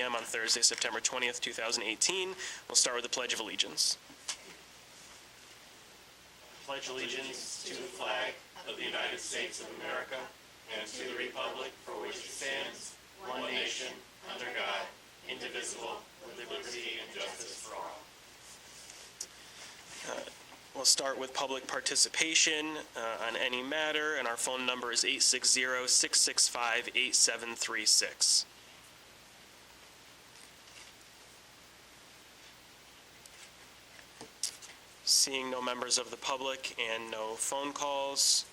p.m. on Thursday, September 20th, 2018. We'll start with the Pledge of Allegiance. Pledge allegiance to the flag of the United States of America and to the republic for which it stands, one nation, under God, indivisible, with liberty and justice for all. We'll start with public participation on any matter, and our phone number is 860-665-8736. Seeing no members of the public and no phone calls,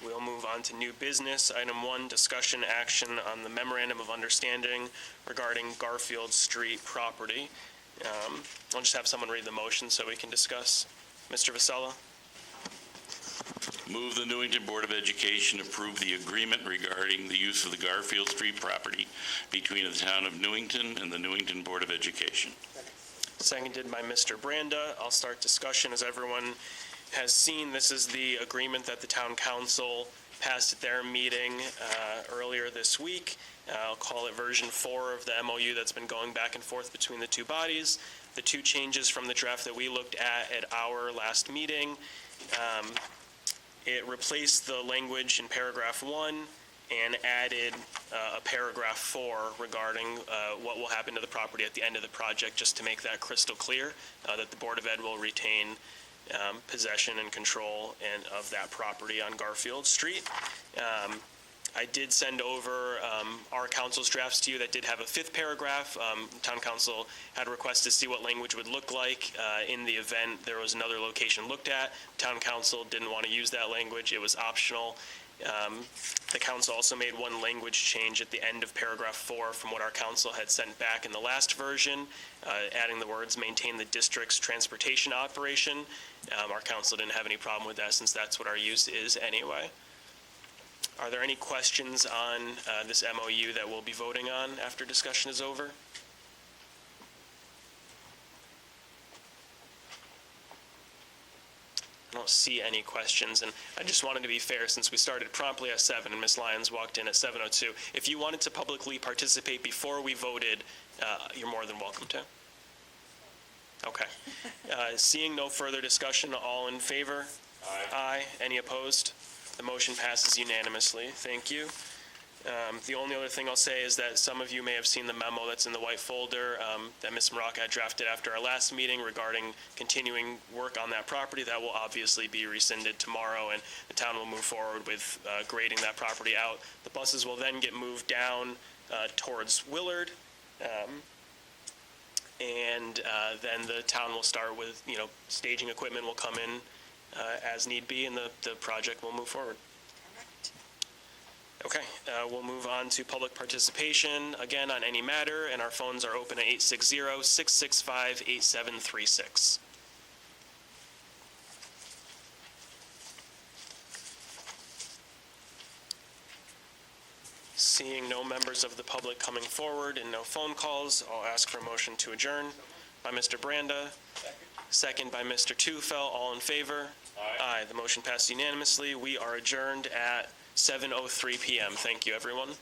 we'll move on to new business. Item 1, discussion action on the Memorandum of Understanding regarding Garfield Street property. I'll just have someone read the motion so we can discuss. Mr. Vasella. Move the Newington Board of Education approve the agreement regarding the use of the Garfield Street property between the town of Newington and the Newington Board of Education. Seconded by Mr. Branda. I'll start discussion. As everyone has seen, this is the agreement that the town council passed at their meeting earlier this week. I'll call it version 4 of the MOU that's been going back and forth between the two bodies. The two changes from the draft that we looked at our last meeting, it replaced the language in paragraph 1 and added a paragraph 4 regarding what will happen to the property at the end of the project, just to make that crystal clear that the Board of Ed will retain possession and control of that property on Garfield Street. I did send over our council's drafts to you that did have a 5th paragraph. Town council had requested to see what language would look like in the event there was another location looked at. Town council didn't want to use that language. It was optional. The council also made one language change at the end of paragraph 4 from what our council had sent back in the last version, adding the words maintain the district's transportation operation. Our council didn't have any problem with that since that's what our use is anyway. Are there any questions on this MOU that we'll be voting on after discussion is over? I don't see any questions, and I just wanted to be fair since we started promptly at 7 and Ms. Lyons walked in at 7:02. If you wanted to publicly participate before we voted, you're more than welcome to. Okay. Seeing no further discussion, all in favor? Aye. Aye. Any opposed? The motion passes unanimously. Thank you. The only other thing I'll say is that some of you may have seen the memo that's in the white folder that Ms. Maraka had drafted after our last meeting regarding continuing work on that property. That will obviously be rescinded tomorrow, and the town will move forward with grading that property out. The buses will then get moved down towards Willard, and then the town will start with, staging equipment will come in as need be, and the project will move forward. Okay, we'll move on to public participation, again, on any matter, and our phones are open at 860-665-8736. Seeing no members of the public coming forward and no phone calls, I'll ask for a motion to adjourn by Mr. Branda. Second by Mr. Tufel. All in favor? Aye. Aye. The motion passed unanimously. We are adjourned at 7:03 p.m. Thank you, everyone.